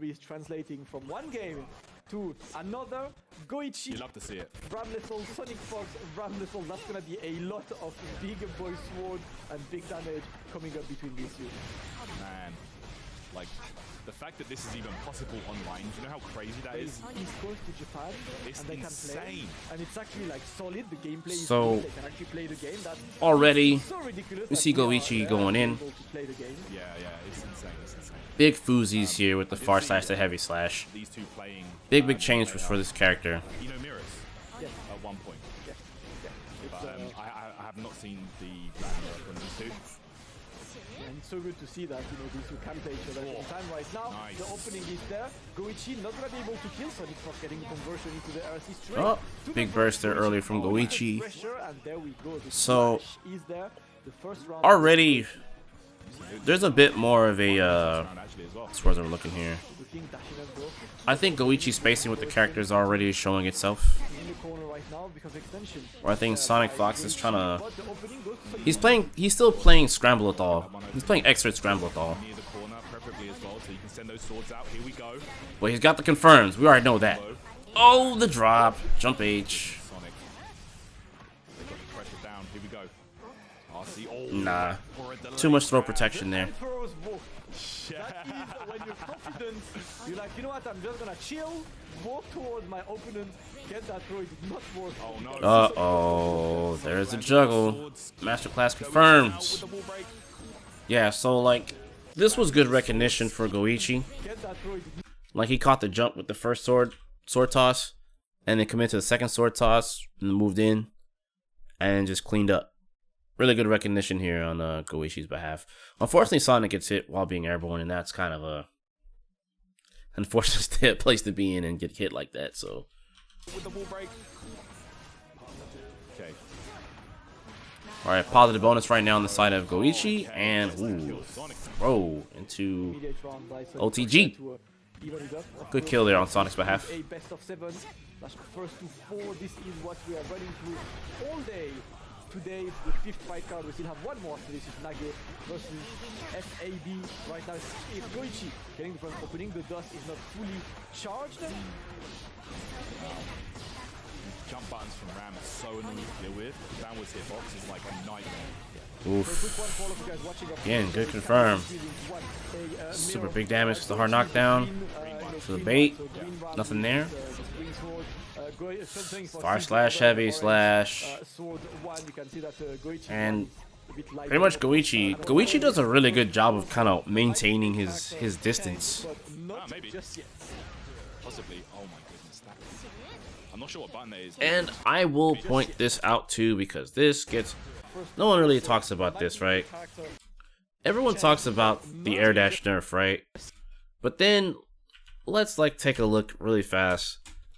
is translating from one game to another. Goichi, you love to see it. Ram Lethal, SonicFox, Ram Lethal. That's gonna be a lot of big boy sword and big damage coming up between these two. Man, like the fact that this is even possible online, do you know how crazy that is? East Coast to Japan, It's and they insane. can play, and it's actually like solid. The gameplay is So, good. They can actually play the game. That's already, so ridiculous. we see Goichi going in. Yeah, it's insane. It's insane. Big Fuzzies here with the far slash to heavy slash. These two playing. Big change for this character. You know Mirrors? Yeah. At one point. Yeah. But I have not seen the Mirror from these two. And it's so good to see that, these two can play each other at the time right now. Nice. The opening is there. Goichi not gonna be able to kill SonicFox, getting the conversion into the RC straight. Oh, big burst there earlier from Goichi. And there we go. The So, flash is there. The first round already, there's a bit more of a, Actually as well. as far as I'm looking here. looking, dashing and go. I think Goichi's spacing with the characters already showing itself. In the corner right now because extension. Where I think SonicFox is trying to... But the opening goes to He's still playing Scramble It All. He's playing Expert Scramble It All. Near the corner, preferably as well, so you can send those swords out. Here we go. But he's got the confirms. We already know that. Oh, the drop. Jump H. Sonic. They got the pressure down. Here we go. RC. Oh, Nah. for a delay. Too much throw protection there. Throws walk. That is when you're confident, you're like, you know what, I'm just gonna chill, walk towards my opponent, get that throw, it did not work. Oh no. Uh-oh. There's a juggle. Masterclass confirmed. With the wall break. Yeah, so, like, this was good recognition for Goichi. Get that throw, it did Like, he caught the jump with the first sword toss, and then committed to the second sword toss, and moved in, and just cleaned up. Really good recognition here on Goichi's behalf. Unfortunately, Sonic gets hit while being airborne, and that's kind of a unfortunate place to be in and get hit like that. So, With the wall break. Okay. all right, positive bonus right now on the side of Goichi, and ooh, throw into immediate round by OTG. to, even it up. Good kill there on Sonic's behalf. A best of 7, that's the first to 4. This is what we are running through all day. Today, the 5th fight card, we still have one more. So this is Nage versus SAB. Right now, it's Goichi getting the front opening. The dust is not fully charged. Jump buttons from Ram are so annoying to deal with. Downwards hitbox is like a nightmare. Oof. So quick one for all of you guys watching up. Again, good confirm. Super big damage to the hard knockdown. To the bait. Nothing there. Far slash, heavy slash. And pretty much Goichi does a really good job of kind of maintaining his distance. Maybe. Possibly. Oh my goodness. I'm not sure what button that is. And I will point this out too, because this gets... No one really talks about this, right? Everyone talks about the air dash nerf, right? But then let's take a look really fast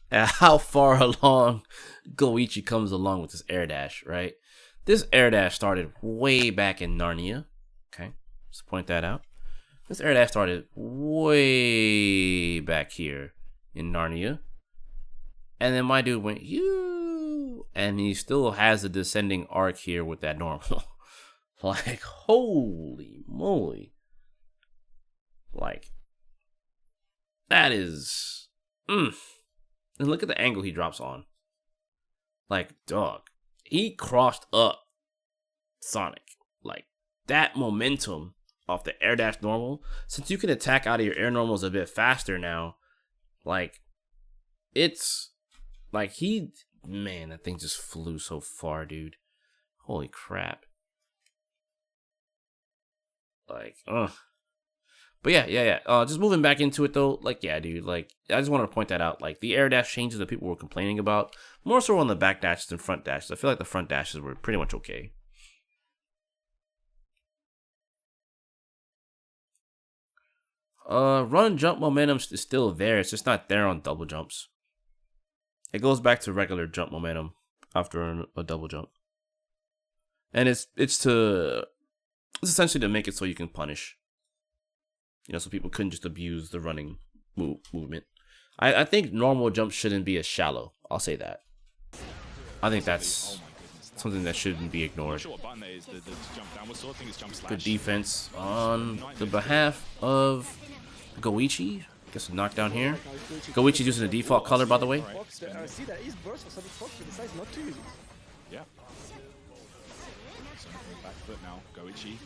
at how far along Goichi comes along with this air dash, right? This air dash started way back in Narnia. Okay, let's point that out. This air dash started way back here in Narnia. And then my dude went, you, and he still has a descending arc here with that normal. Like, holy moly. Like, that is, And look at the angle he drops on. Like, dog, he crossed up Sonic. Like, that momentum off the air dash normal, since you can attack out of your air normals a bit faster now, like, it's, like, man, that thing just flew so far, dude. Holy crap. Like, But yeah. Just moving back into it, though, like, yeah, dude, like, I just wanted to point that out. Like, the air dash changes that people were complaining about, more so on the back dashes than front dashes. I feel like the front dashes were pretty much okay. Run jump momentum is still there. It's just not there on double jumps. It goes back to regular jump momentum after a double jump. And it's essentially to make it so you can punish. You know, so people couldn't just abuse the running movement. I think normal jumps shouldn't be as shallow. I'll say that. I think that's something that shouldn't be ignored. Good defense on the behalf of Goichi. Gets a knockdown here. Goichi's using the default color, by the way. See, there is burst for SonicFox, but decides not to use it. Yeah. Back foot now. Goichi.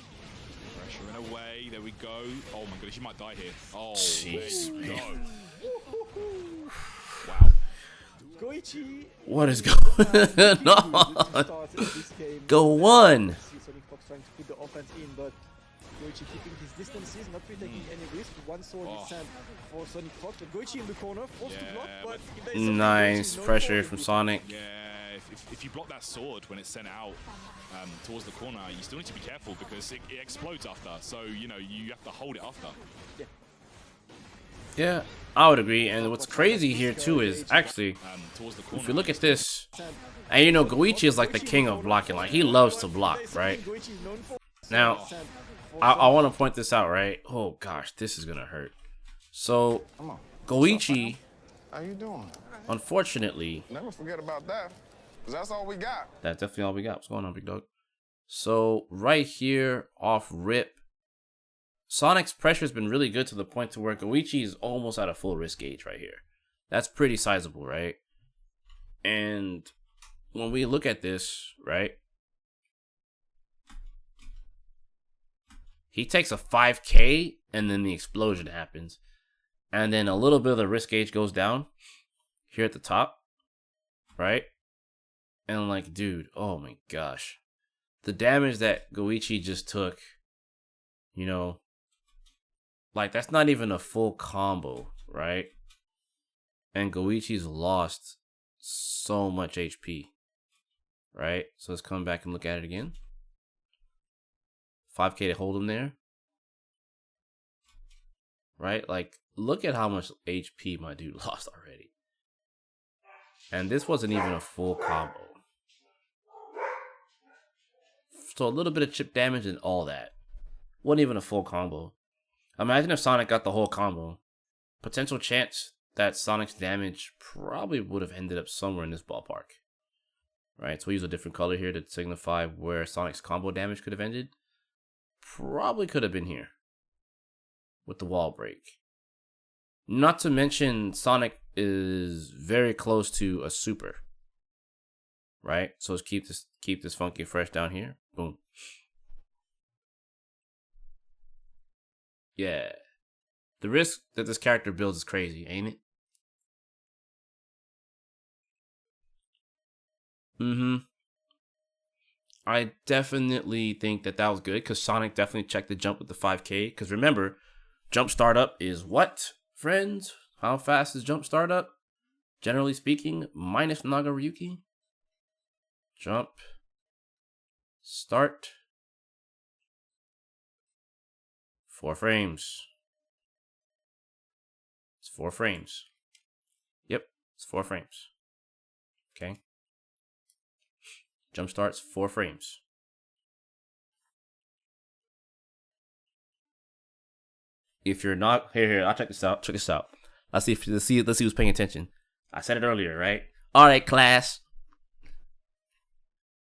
Pressure in a way. There we go. Oh my goodness, you might die here. Oh, jeez, man. Wow. Goichi. What is going on? Go1. SonicFox trying to put the offense in, but Goichi keeping his distances, not really taking any risk. One sword is sent for SonicFox, but Goichi in the corner, forced to block, but if there is nice pressure from Sonic. Yeah, if you block that sword when it's sent out towards the corner, you still need to be careful because it explodes after. So, you know, you have to hold it after. Yeah, I would agree. And what's crazy here too is actually, if you look at this, and you know, Goichi is like the king of blocking. Like, he loves to block, right? Now, I want to point this out, right? Oh gosh, this is gonna hurt. So, Goichi, how you doing? Unfortunately, never forget about that. 'Cause that's all we got. That's definitely all we got. What's going on, big dog? So right here, off rip, Sonic's pressure's been really good to the point to where Goichi is almost at a full risk gauge right here. That's pretty sizable, right? And when we look at this, right? He takes a 5K and then the explosion happens. And then a little bit of the risk gauge goes down here at the top, right? And like, dude, oh my gosh. The damage that Goichi just took, you know, like that's not even a full combo, right? And Goichi's lost so much HP, right? So let's come back and look at it again. 5K to hold him there, right? Like, look at how much HP my dude lost already. And this wasn't even a full combo. So a little bit of chip damage and all that. Wasn't even a full combo. Imagine if Sonic got the whole combo. Potential chance that Sonic's damage probably would have ended up somewhere in this ballpark. Right, so we use a different color here to signify where Sonic's combo damage could have ended. Probably could have been here. With the wall break. Not to mention Sonic is very close to a super. Right? So let's keep this funky fresh down here. Boom. Yeah. The risk that this character builds is crazy, ain't it? I definitely think that was good because Sonic definitely checked the jump with the 5K. Because remember, jump startup is what, friends? How fast is jump startup? Generally speaking, minus Nagaryuki. Jump. Start. 4 frames. It's 4 frames. Yep, it's 4 frames. Okay. Jump starts 4 frames. If you're not here, I'll check this out. Check this out. Let's see who's paying attention. I said it earlier, right? All right, class.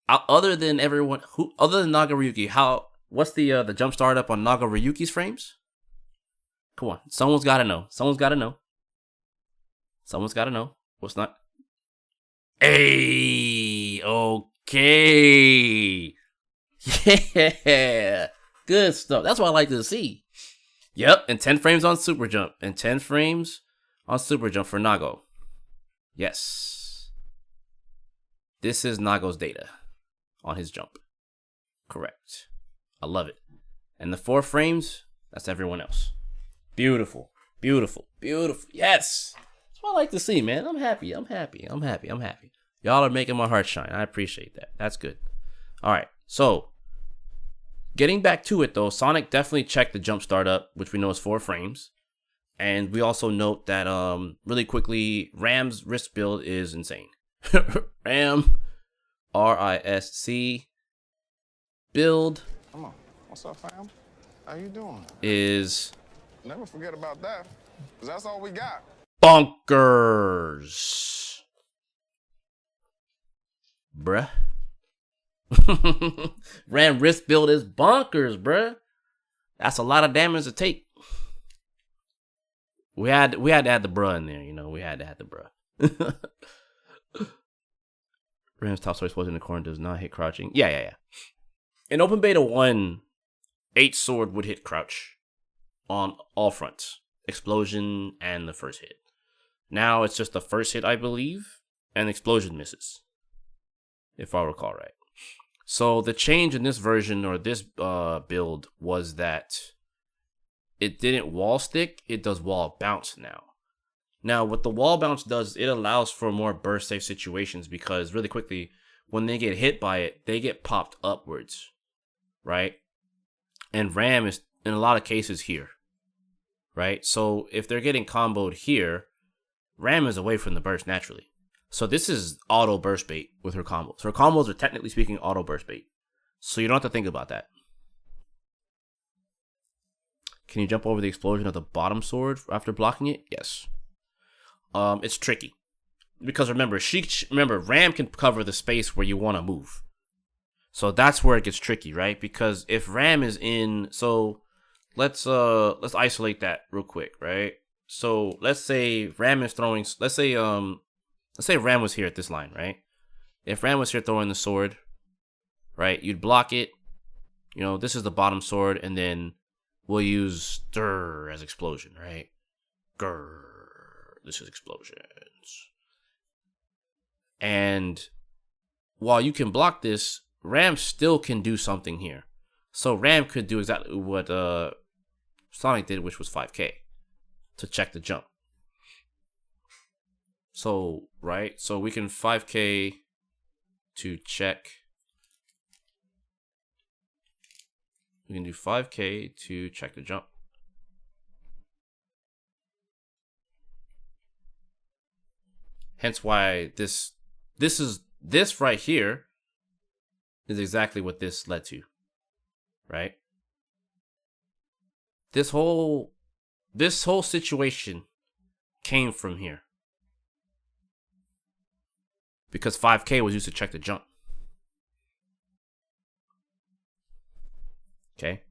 Other than Nagaryuki, what's the jump start up on Nagaryuki's frames? Come on, someone's got to know. Someone's got to know. What's not? Hey, okay. Yeah, good stuff. That's what I like to see. Yep, and 10 frames on super jump, and 10 frames on super jump for Nago. Yes, this is Nago's data on his jump. Correct. I love it. And the 4 frames, that's everyone else. Beautiful. Beautiful. Beautiful. Yes. That's what I like to see, man. I'm happy. Y'all are making my heart shine. I appreciate that. That's good. All right. So, getting back to it, though, Sonic definitely checked the jump start up, which we know is 4 frames. And we also note that, really quickly, Ram's wrist build is insane. Ram, RISC, build. Come on. What's up, fam? How you doing? Is never forget about that. 'Cause that's all we got. Bonkers. Bruh. Ram wrist build is bonkers, bruh. That's a lot of damage to take. We had to add the bruh in there, you know. We had to add the bruh. Ram's top sword explosion in the corner does not hit crouching. Yeah. In Open Beta 1, 8 sword would hit crouch on all fronts. Explosion and the first hit. Now it's just the first hit, I believe, and explosion misses. If I recall right. So the change in this version or this build was that it didn't wall stick, it does wall bounce now. Now, what the wall bounce does, it allows for more burst safe situations because really quickly, when they get hit by it, they get popped upwards, right? And Ram is, in a lot of cases, here, right? So if they're getting comboed here, Ram is away from the burst naturally. So this is auto burst bait with her combos. Her combos are technically speaking auto burst bait. So you don't have to think about that. Can you jump over the explosion of the bottom sword after blocking it? Yes. It's tricky. Because remember, Ram can cover the space where you want to move. So that's where it gets tricky, right? Because if Ram is in, so let's isolate that real quick, right? So let's say Ram is throwing, let's say Ram was here at this line, right? If Ram was here throwing the sword, right, you'd block it. You know, this is the bottom sword, and then we'll use stir as explosion, right? Grrr. This is explosions. And while you can block this, Ram still can do something here. So Ram could do exactly what Sonic did, which was 5K to check the jump. So, right? So we can 5K to check. We can do 5K to check the jump. Hence why this right here is exactly what this led to, right? This whole situation came from here because 5K was used to check the jump. Okay.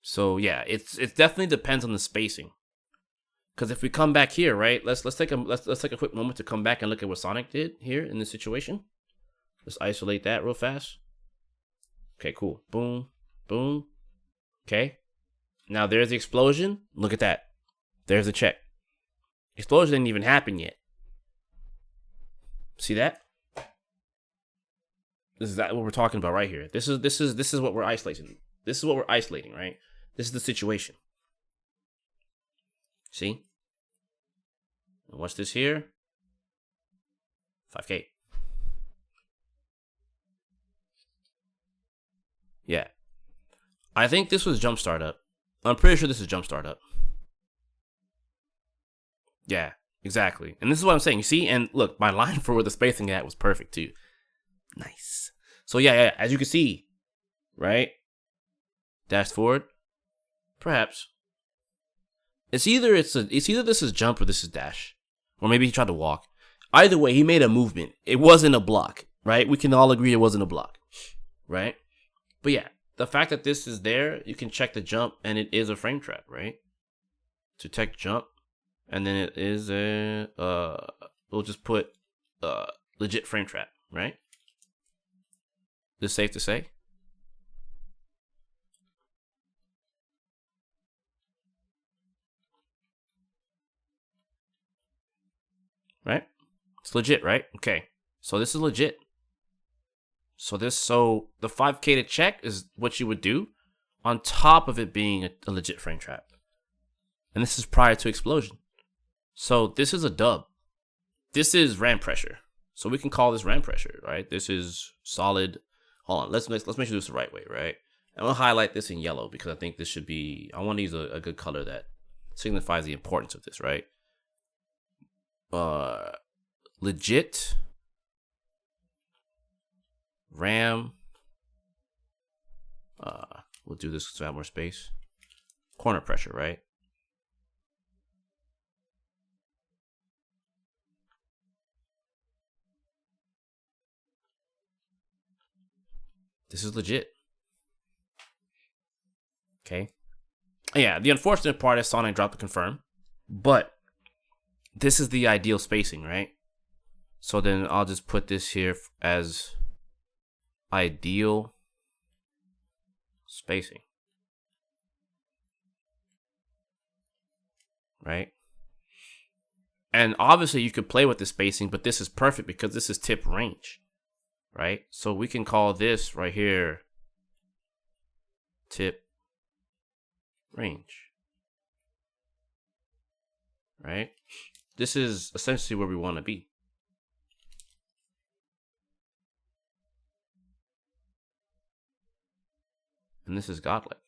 So yeah, it definitely depends on the spacing. Because if we come back here, right? Let's take a quick moment to come back and look at what Sonic did here in this situation. Let's isolate that real fast. Okay, cool. Boom, boom. Okay. Now there's the explosion. Look at that. There's the check. Explosion didn't even happen yet. See that? This is what we're talking about right here. This is what we're isolating. This is what we're isolating, right? This is the situation. See? And what's this here? 5K. Yeah. I think this was Jump Startup. I'm pretty sure this is Jump Startup. Yeah, exactly. And this is what I'm saying. You see? And look, my line for where the spacing at was perfect too. Nice. So yeah, as you can see, right? Dash forward. Perhaps. It's either this is jump or this is dash. Or maybe he tried to walk. Either way, he made a movement. It wasn't a block, right? We can all agree it wasn't a block, right? But yeah, the fact that this is there, you can check the jump, and it is a frame trap, right? To check jump, and then it is a, we'll just put legit frame trap, right? Is this safe to say? Right? It's legit, right? Okay. So this is legit. So the 5K to check is what you would do on top of it being a legit frame trap. And this is prior to explosion. So this is a dub. This is ram pressure. So we can call this ram pressure, right? This is solid. Hold on. Let's make sure this is the right way, right? I'm going to highlight this in yellow because I think this should be, I want to use a good color that signifies the importance of this, right? Legit ram. We'll do this to have more space. Corner pressure, right? This is legit. Okay. Yeah, the unfortunate part is Sonic dropped the confirm, but this is the ideal spacing, right? So then I'll just put this here as ideal spacing, right? And obviously you could play with the spacing, but this is perfect because this is tip range, right? So we can call this right here tip range, right? This is essentially where we want to be. And this is godlike.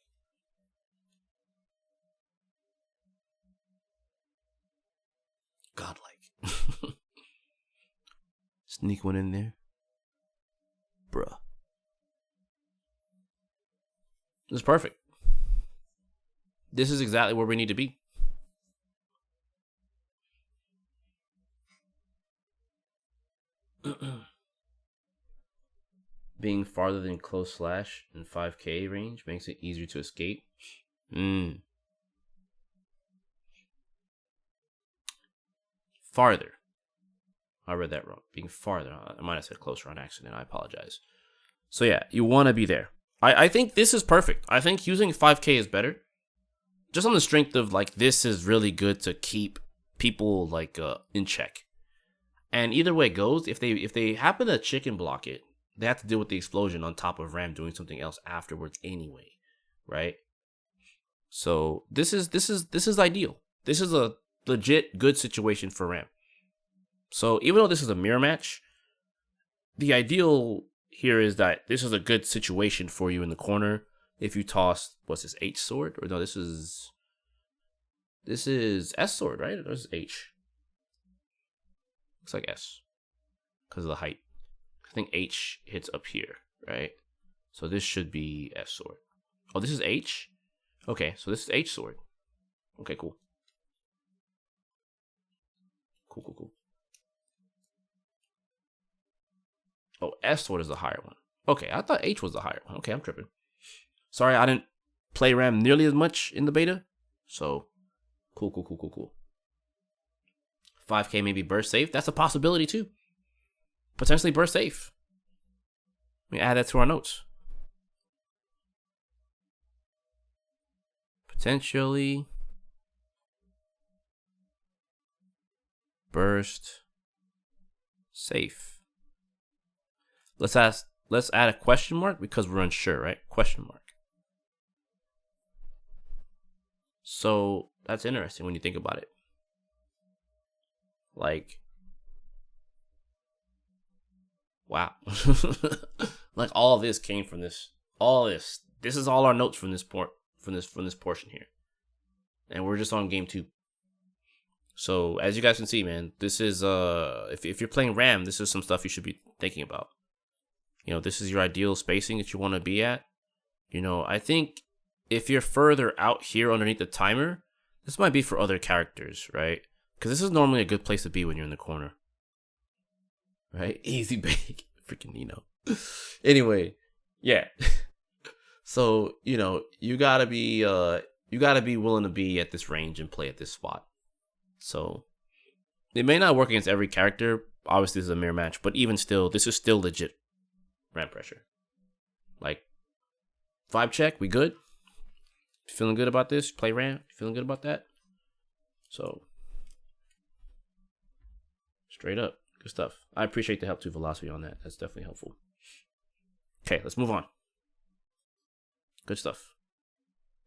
Godlike. Sneak one in there. Bruh. This is perfect. This is exactly where we need to be. Being farther than close slash in 5K range makes it easier to escape. Farther. I read that wrong. Being farther. I might have said closer on accident. I apologize. So yeah, you want to be there. I think this is perfect. I think using 5K is better. Just on the strength of like this is really good to keep people like in check. And either way it goes, if they happen to chicken block it, they have to deal with the explosion on top of Ram doing something else afterwards anyway, right? So this is ideal. This is a legit good situation for Ram. So even though this is a mirror match, the ideal here is that this is a good situation for you in the corner. If you toss, what's this, H sword? Or no, this is S sword, right? Or this is H. Looks like S because of the height. I think H hits up here, right? So this should be S sword. Oh, this is H? Okay, so this is H sword. Okay, cool. Cool. Oh, S sword is the higher one. Okay, I thought H was the higher one. Okay, I'm tripping. Sorry, I didn't play Ram nearly as much in the beta. So, cool. 5K maybe burst safe. That's a possibility too. Potentially burst safe. We add that to our notes. Potentially burst safe. Let's add a question mark because we're unsure, right? Question mark. So that's interesting when you think about it. Like, wow. Like all of this came from this. All this. This is all our notes from this portion here. And we're just on game 2. So as you guys can see, man, this is if you're playing Ram, this is some stuff you should be thinking about. You know, this is your ideal spacing that you want to be at. You know, I think if you're further out here underneath the timer, this might be for other characters, right? Because this is normally a good place to be when you're in the corner. Right? Easy bake. Freaking, you know. Anyway, yeah. So, you know, you gotta be willing to be at this range and play at this spot. So it may not work against every character. Obviously, this is a mirror match, but even still, this is still legit Ram pressure. Like, vibe check, we good? Feeling good about this? Play Ram? Feeling good about that? So, straight up, good stuff. I appreciate the help to Velocity on that. That's definitely helpful. Okay, let's move on. Good stuff.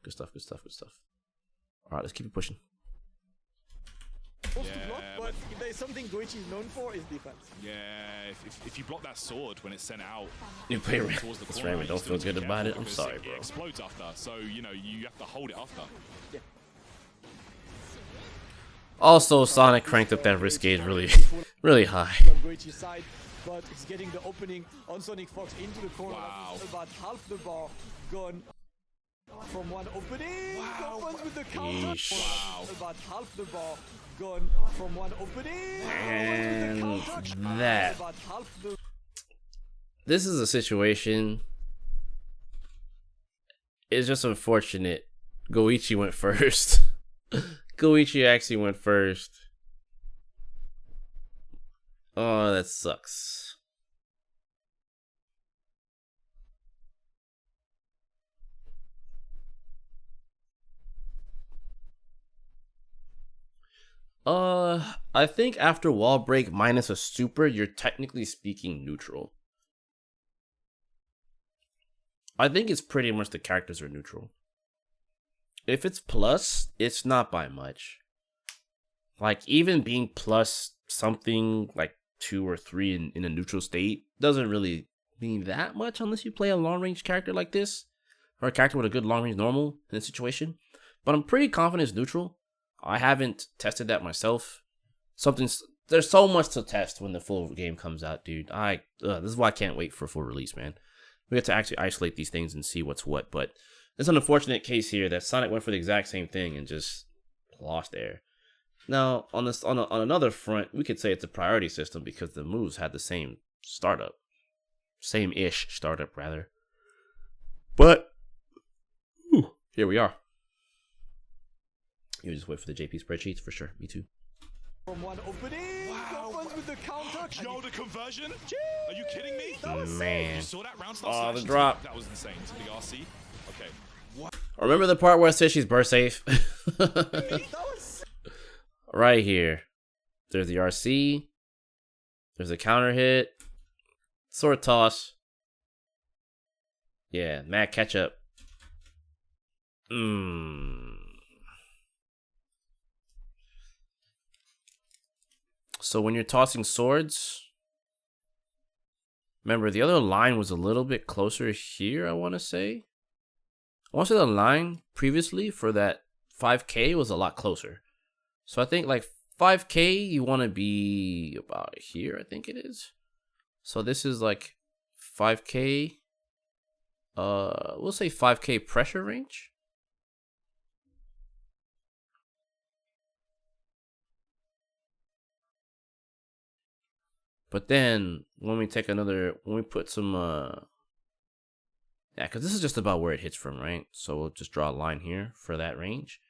Good stuff. All right, let's keep it pushing. To block, but if there's something Goichi is known for, is defense. Yeah, if you block that sword when it's sent out, You play Ram. towards the This corner, Ram, you don't still feel need to good be about it. careful I'm because sorry, it bro. explodes after, so you know you have to hold it after. Yeah. Also, Sonic cranked up that risk gauge really high. From Goichi's side, but he's getting the opening on SonicFox into the corner. Wow. About half the bar gone from one opening. Wow. Opens with the counter. Yeesh. Wow. About half the bar gone from one opening. And Opens with the counter. that. About half the This is a situation. It's just unfortunate Goichi went first. Goichi actually went first. Oh, that sucks. I think after wall break minus a super, you're technically speaking neutral. I think it's pretty much the characters are neutral. If it's plus, it's not by much. Like, even being plus something like 2 or 3 in a neutral state doesn't really mean that much unless you play a long range character like this, or a character with a good long range normal in this situation. But I'm pretty confident it's neutral. I haven't tested that myself. There's so much to test when the full game comes out, dude. This is why I can't wait for full release, man. We have to actually isolate these things and see what's what. But it's an unfortunate case here that Sonic went for the exact same thing and just lost there. Now, on another front, we could say it's a priority system because the moves had the same startup. Same-ish startup, rather. But, here we are. You just wait for the JP spreadsheets for sure. Me too. From one opening, wow. With the counter. Yo, the conversion? Are you kidding me? Man. You saw that round start the drop. That was insane. To the RC. Okay. What? Remember the part where I said she's burst safe? Right here. There's the RC. There's a counter hit. Sword toss. Yeah, mad catch up. So when you're tossing swords, remember the other line was a little bit closer here, I want to say. I want to say the line previously for that 5K was a lot closer. So I think like 5K, you want to be about here, I think it is. So this is like 5K, we'll say 5K pressure range. But then when we put some, yeah, because this is just about where it hits from, right? So we'll just draw a line here for that range.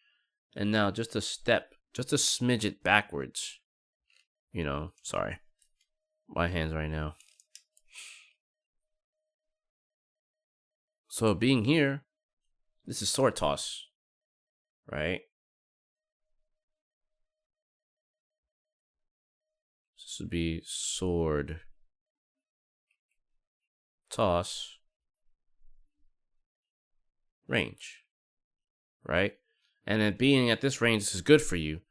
And now just a smidge it backwards. You know, sorry. My hands right now. So being here, this is sword toss, right? This would be sword toss range, right? And then being at this range, this is good for you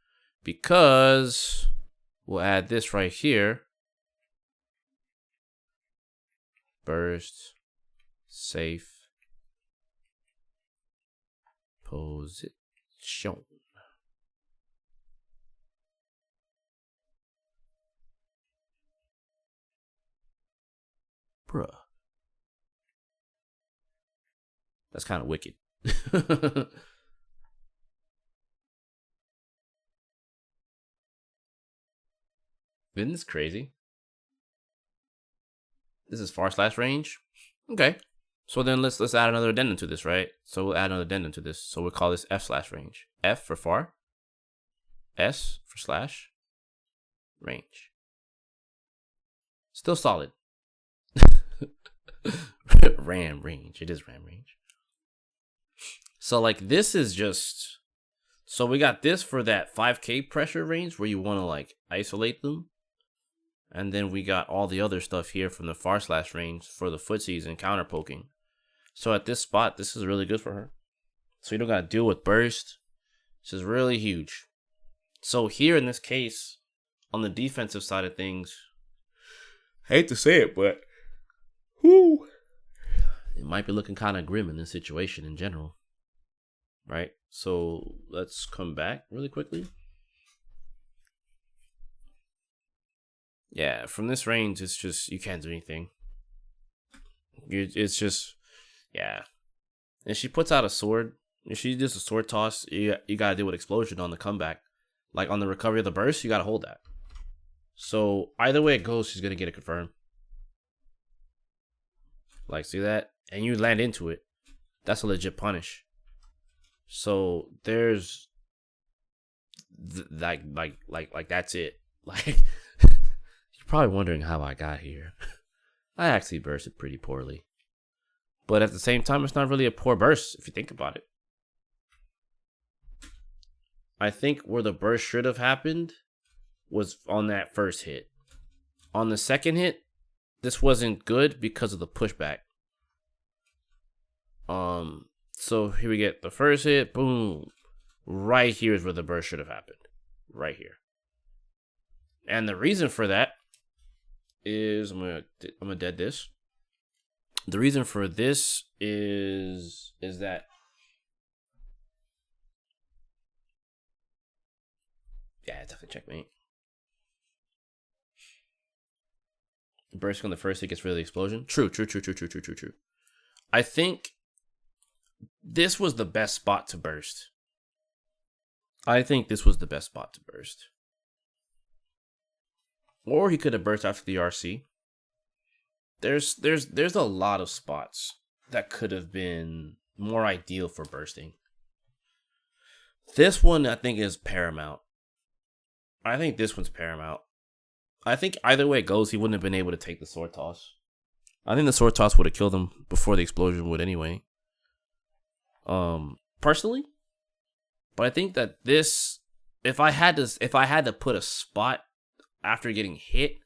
because we'll add this right here. Burst, safe, position. Bruh. That's kind of wicked. Isn't this crazy? This is far slash range. Okay. So then let's add another addendum to this, right? So we'll add another addendum to this. So we'll call this F slash range. F for far. S for slash. Range. Still solid. RAM range. It is RAM range. So like this is just, so we got this for that 5K pressure range where you want to like isolate them. And then we got all the other stuff here from the far slash range for the footsies and counter poking. So at this spot, this is really good for her. So you don't got to deal with burst. This is really huge. So here in this case, on the defensive side of things, I hate to say it, but whoo, it might be looking kind of grim in this situation in general. Right? So let's come back really quickly. Yeah, from this range, it's just, you can't do anything. It's just, yeah. And she puts out a sword. If she does a sword toss, you gotta deal with explosion on the comeback. Like on the recovery of the burst, you gotta hold that. So either way it goes, she's gonna get it confirmed. Like, see that? And you land into it. That's a legit punish. So there's like that's it. Like you're probably wondering how I got here. I actually bursted pretty poorly. But at the same time, it's not really a poor burst if you think about it. I think where the burst should have happened was on that first hit. On the second hit, this wasn't good because of the pushback. So here we get the first hit, boom. Right here is where the burst should have happened. Right here. And the reason for that is I'm gonna dead this. The reason for this is that yeah, definitely checkmate. Bursting on the first hit gets rid of the explosion. True. I think this was the best spot to burst. Or he could have burst after the RC. There's a lot of spots that could have been more ideal for bursting. This one I think is paramount. I think this one's paramount. I think either way it goes, he wouldn't have been able to take the sword toss. I think the sword toss would have killed him before the explosion would anyway. Personally. But I think that this, if I had to put a spot after getting hit,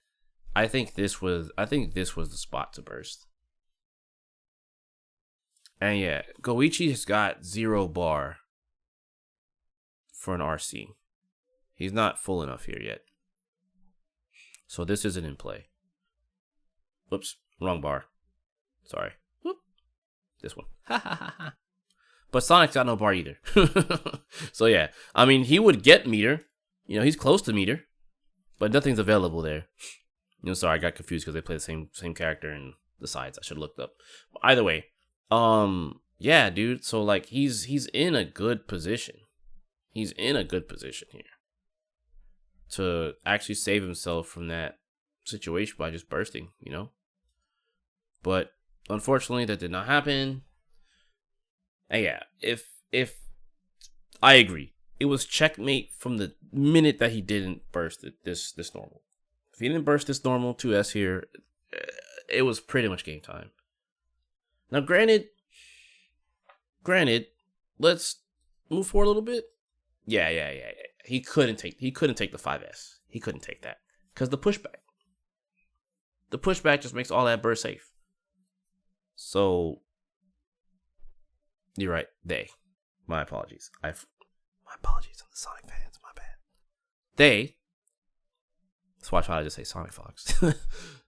I think this was the spot to burst. And yeah, Goichi's got 0 bar for an RC. He's not full enough here yet. So this isn't in play. Whoops, wrong bar. Sorry. Whoop. This one. But Sonic's got no bar either. So yeah, I mean, he would get meter. You know, he's close to meter. But nothing's available there. You know, sorry, I got confused because they play the same character in the sides. I should have looked up. But either way, yeah, dude. So like, he's in a good position. He's in a good position here to actually save himself from that situation by just bursting, you know. But unfortunately, that did not happen. And yeah, if I agree, it was checkmate from the minute that he didn't burst this normal. If he didn't burst this normal 2S here, it was pretty much game time. Now, granted, let's move forward a little bit. Yeah. He couldn't take the 5S. He couldn't take that because the pushback just makes all that burst safe. So you're right. My apologies. My apologies to the Sonic fans. My bad. Let's watch how I just say SonicFox.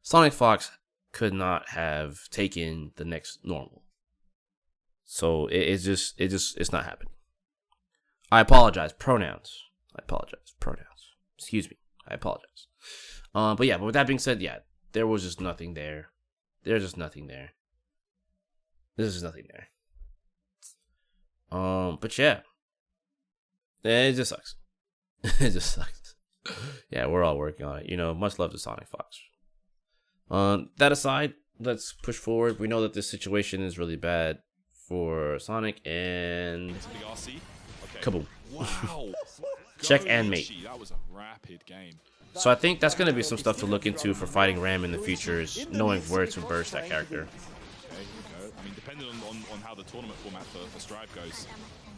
SonicFox could not have taken the next normal. So it's not happening. I apologize. Pronouns. Excuse me. I apologize. But with that being said, yeah, there was just nothing there. There's just nothing there. There's just nothing there. But yeah. It just sucks. It just sucks. Yeah, we're all working on it. You know, much love to SonicFox. That aside, let's push forward. We know that this situation is really bad for Sonic and kaboom. Wow. Check and mate. That was a rapid game. So I think that's going to be some stuff to look into for fighting Ram in the future, is knowing where to burst that character. Okay. I mean, depending on how the tournament format for Strive goes,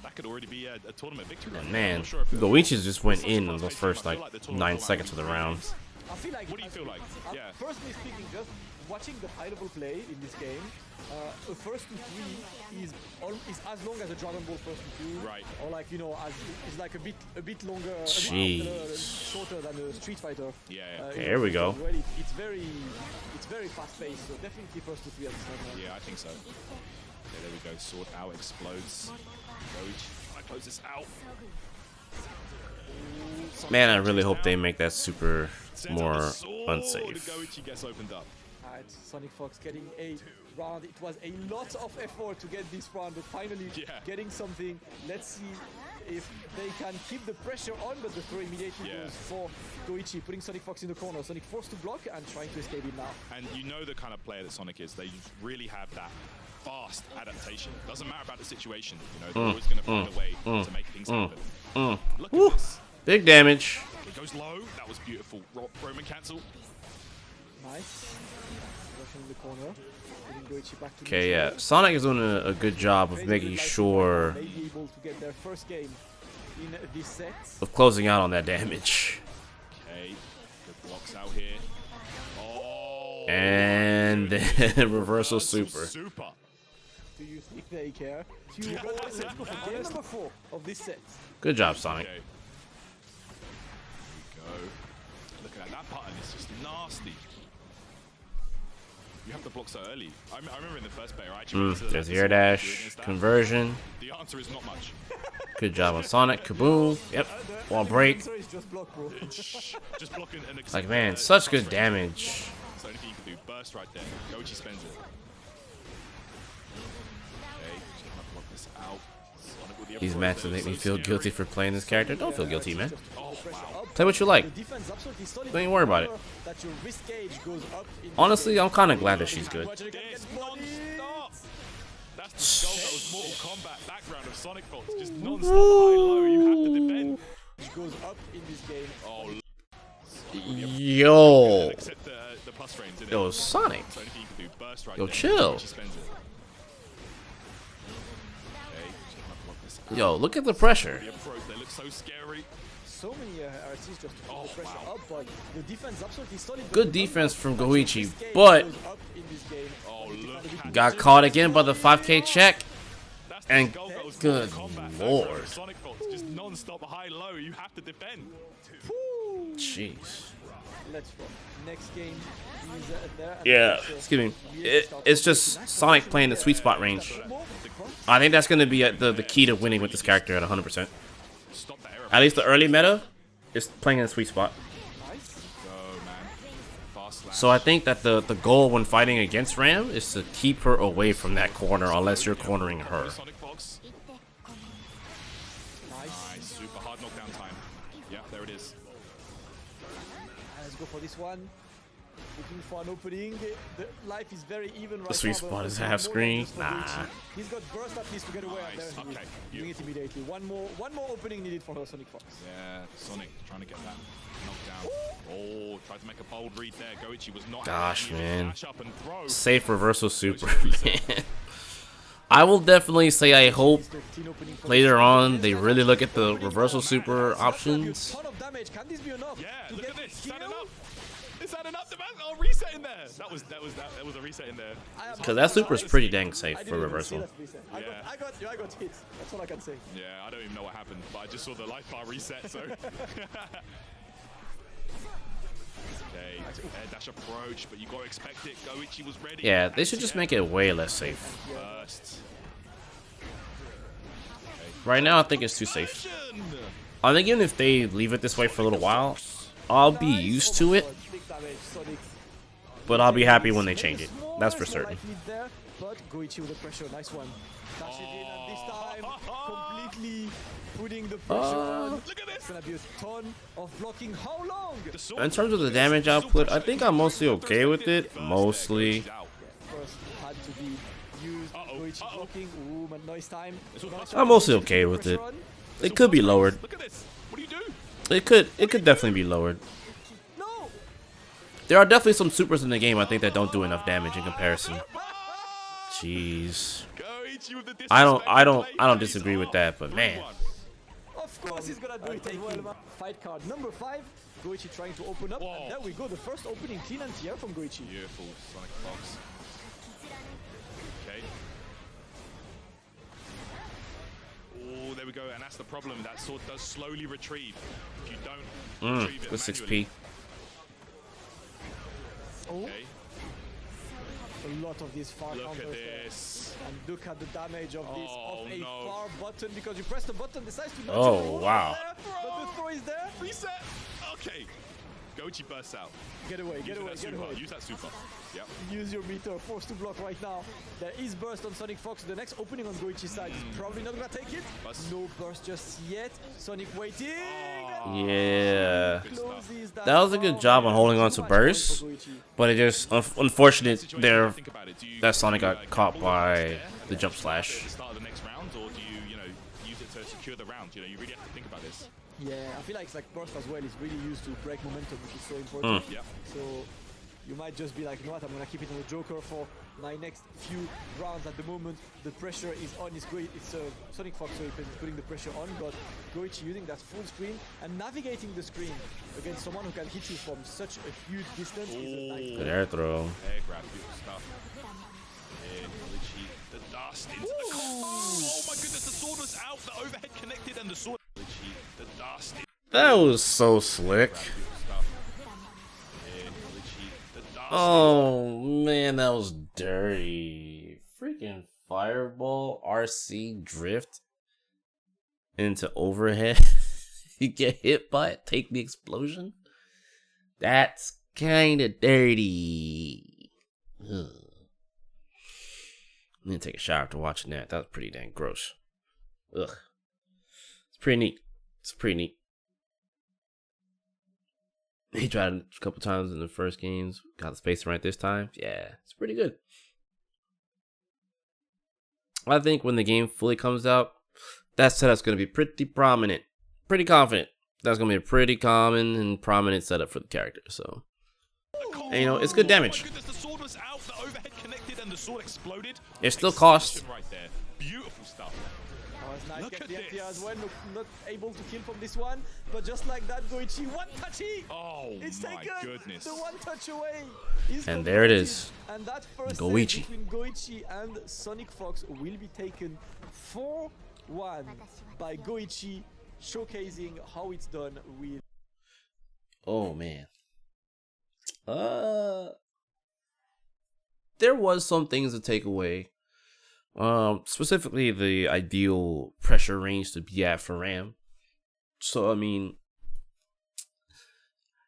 that could already be a tournament victory. And man, Goichi just went in the first like 9 seconds of the round. I feel like, what do you feel like? Yeah. Personally speaking, just watching the high-level play in this game, a first to 3 is as long as a Dragon Ball first to 2, right? Or like, you know, it's like a bit longer, shorter than a Street Fighter. Yeah. Okay, here we go. Well, it's very fast-paced, so definitely first to 3 at the time. Yeah, I think so. Okay, there we go. Sword out, explodes. Goichi, I close this out. Man, I really hope they make that super more unsafe. Goichi gets opened up. Alright, SonicFox getting a round. It was a lot of effort to get this round, but finally getting something. Let's see if they can keep the pressure on, but the throw immediately goes for Goichi, putting SonicFox in the corner. Sonic forced to block and trying to escape it now. And you know the kind of player that Sonic is. They really have that fast adaptation. Doesn't matter about the situation. You know, they're always going to find a way to make things happen. Look at this. Big damage. It goes low. That was beautiful. Roman cancel. Nice. Rushing in the corner. Okay, yeah. Sonic is doing a good job of making sure of closing out on that damage. Okay, good blocks out here. Oh, and then reversal super. Do you think they care? Game number 4 of this set. Good job, Sonic. Okay. There we go. Looking at that button, it's just nasty. You have to block so early. I remember in the first player, I actually there's the air dash conversion. The answer is not much. Good job on Sonic. Kaboom. Yep. Wall break. Just blocking and Like, man, such good damage. So anything you can do, burst right there. Goichi spends it. Okay, just gonna block this out. Sonic with the These approach matches there, make so me feel scary. guilty for playing this character. Don't feel guilty, man. Oh wow. Play what you like. Don't even worry about it. Honestly, I'm kind of glad that she's good. This non-stop. That's the Go-Go's Mortal Kombat background of SonicFox. Just non-stop high-low. You have to defend. Goes up in this game. Oh, Yo. except the plus range, isn't it? Yo, Sonic. So anything you can do, burst right Yo, there. chill. She spends it. Okay, just gonna block this out. Yo, look at the pressure. The approach, they look so scary. So many RCs just to put the pressure up, but the defense absolutely solid. Good defense from Goichi, but Oh, look. got caught again by the 5K check. That's And the Go-Go's good Mortal Kombat lord. background of SonicFox. Just non-stop high-low. You have to defend. Jeez. Let's roll. Next game is there. And Yeah, that's, excuse me. It's just Sonic playing the sweet spot range. I think that's going to be the key to winning with this character at 100%. Stop that error. At least the early meta is playing in the sweet spot. Go, man. Fast slash. So I think that the goal when fighting against Ram is to keep her away from that corner unless you're cornering her. SonicFox. Nice. Super hard knockdown time. Yeah, there it is. Let's go for this one. Looking for an opening. The life is very even right The sweet now, spot but is more half screen. dangerous for Nah. Goichi. He's got burst at least to get away. Nice. There he is. Okay, Doing it immediately. One more opening needed for her SonicFox. Yeah, Sonic trying to get that knockdown. Oh, tried to make a bold read there. Goichi was not. Gosh, happy. man. Dash up and throw. Safe reversal super, man. I will definitely say I hope later on they really look at the reversal super options. Ton of damage. Can this be enough? Yeah, to look get at this. Is kill? that enough? Is that enough? Oh, reset in there. That was a reset in there. Because that super is pretty dang safe for reversal. I got hit. That's all I can say. Yeah, I don't even know what happened, but I just saw the life bar reset, so. Okay, air dash approach, but you gotta expect it. Goichi was ready. Yeah, they should just make it way less safe. Burst. Right now, I think it's too safe. I think even if they leave it this way for a little while, I'll be used to it, but I'll be happy when they change it. That's for certain. But Goichi with the pressure, nice one. Dash it in, and this time completely putting the pressure on. Look at this. It's gonna be a ton of blocking. How long? In terms of the damage output, I think I'm mostly okay with it. Mostly. First had to be used. Goichi blocking. Ooh, but noise time. I'm mostly okay with it. It could be lowered. Look at this. What do you do? It could definitely be lowered. No. There are definitely some supers in the game I think that don't do enough damage in comparison. Jeez. I don't disagree with that, but man. Of course he's gonna do it. Fight card number 5. Goichi trying to open up, and there we go. The first opening clean and clear from Goichi. Beautiful SonicFox. Okay. Oh, there we go, and that's the problem. That sword does slowly retrieve. If you don't retrieve it With manually. 6p. Okay. A lot of these far Look counters at there. this. And look at the damage of this Oh, of a no. far button, because you press the button, decides to not Oh, throw wow. there, but the throw is there. Reset. Okay. Goichi bursts out. Get away, get Use away, that get super. away. Use that super. Yep. Use your meter, forced to block right now. There is burst on SonicFox. The next opening on Goichi's side is probably not gonna take it. Bust. No burst just yet. Sonic waiting. Yeah. Closes That was a good round. job on holding on Too to much points burst, for Goichi. but it just unfortunate there that Sonic got caught by the jump slash. At the start of the next round, or do you know, use it to secure the round? You know, you really have to think about this. Yeah, I feel like burst as well is really used to break momentum, which is so important. Yeah. So you might just be like, you know what, I'm gonna keep it on the Joker for my next few rounds. At the moment, the pressure is on. It's SonicFox, so it's putting the pressure on, but Goichi using that full screen and navigating the screen against someone who can hit you from such a huge distance is a nice. Good air throw. Air grab, beautiful stuff. And Richie, the dust into the oh my goodness, the sword was out, the overhead connected, and the sword. Richie, the dust. That was so slick. Oh man, that was dirty. Freaking fireball RC drift into overhead. You get hit by it, take the explosion. That's kind of dirty. Ugh. I'm gonna take a shower after watching that. That was pretty dang gross. Ugh. It's pretty neat. It's pretty neat. He tried it a couple times in the first games. Got the spacing right this time. Yeah, it's pretty good. I think when the game fully comes out, that setup's going to be pretty prominent. Pretty confident. That's going to be a pretty common and prominent setup for the character. So, and, you know, it's good damage. Oh my goodness, the sword was out, the overhead connected, and the sword exploded. It still costs. Right there. Beautiful stuff. Oh, it's nice. Look Get at the NPR this. as well. Not able to kill from this one, but just like that, Goichi one touchy. Oh It's my taken goodness. the one touch away. He's And there it completed. is. And that first Goichi. set between Goichi and SonicFox will be taken 4-1 by Goichi, showcasing how it's done with. Oh man. There was some things to take away. Specifically the ideal pressure range to be at for Ram. So I mean,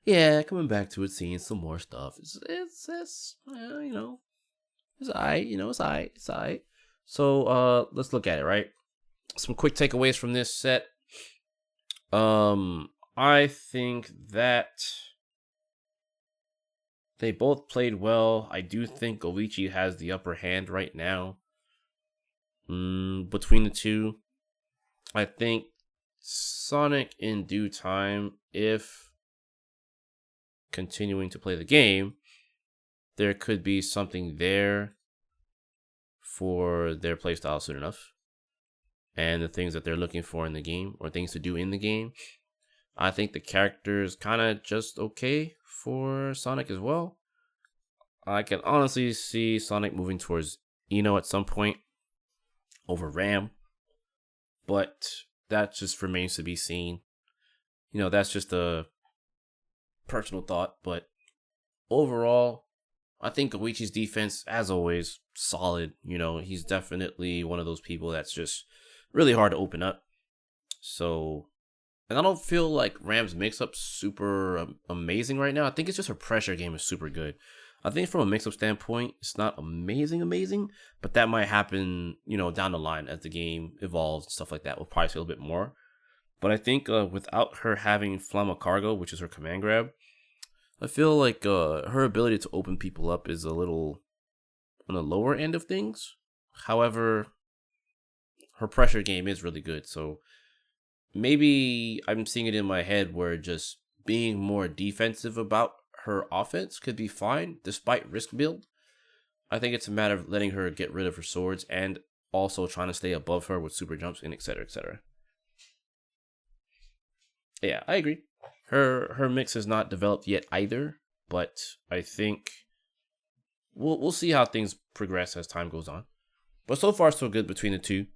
yeah, coming back to it, seeing some more stuff. It's you know, it's alright. You know, it's alright. So let's look at it. Right, some quick takeaways from this set. I think that they both played well. I do think Goichi has the upper hand right now. Between the two, I think Sonic in due time, if continuing to play the game, there could be something there for their playstyle soon enough. And the things that they're looking for in the game, or things to do in the game. I think the character is kind of just okay for Sonic as well. I can honestly see Sonic moving towards Eno at some point over Ram, but that just remains to be seen. You know, that's just a personal thought, but overall, I think Goichi's defense, as always, solid. You know, he's definitely one of those people that's just really hard to open up. So, and I don't feel like Ram's mix-up's super amazing right now. I think it's just her pressure game is super good. I think from a mix-up standpoint, it's not amazing, but that might happen, you know, down the line as the game evolves and stuff like that. We'll probably see a little bit more. But I think without her having Flamma Cargo, which is her command grab, I feel like her ability to open people up is a little on the lower end of things. However, her pressure game is really good. So maybe I'm seeing it in my head where just being more defensive about her offense could be fine despite risk build. I think it's a matter of letting her get rid of her swords and also trying to stay above her with super jumps and etc. etc. Yeah, I agree. Her mix is not developed yet either, but I think we'll see how things progress as time goes on. But so far so good between the two.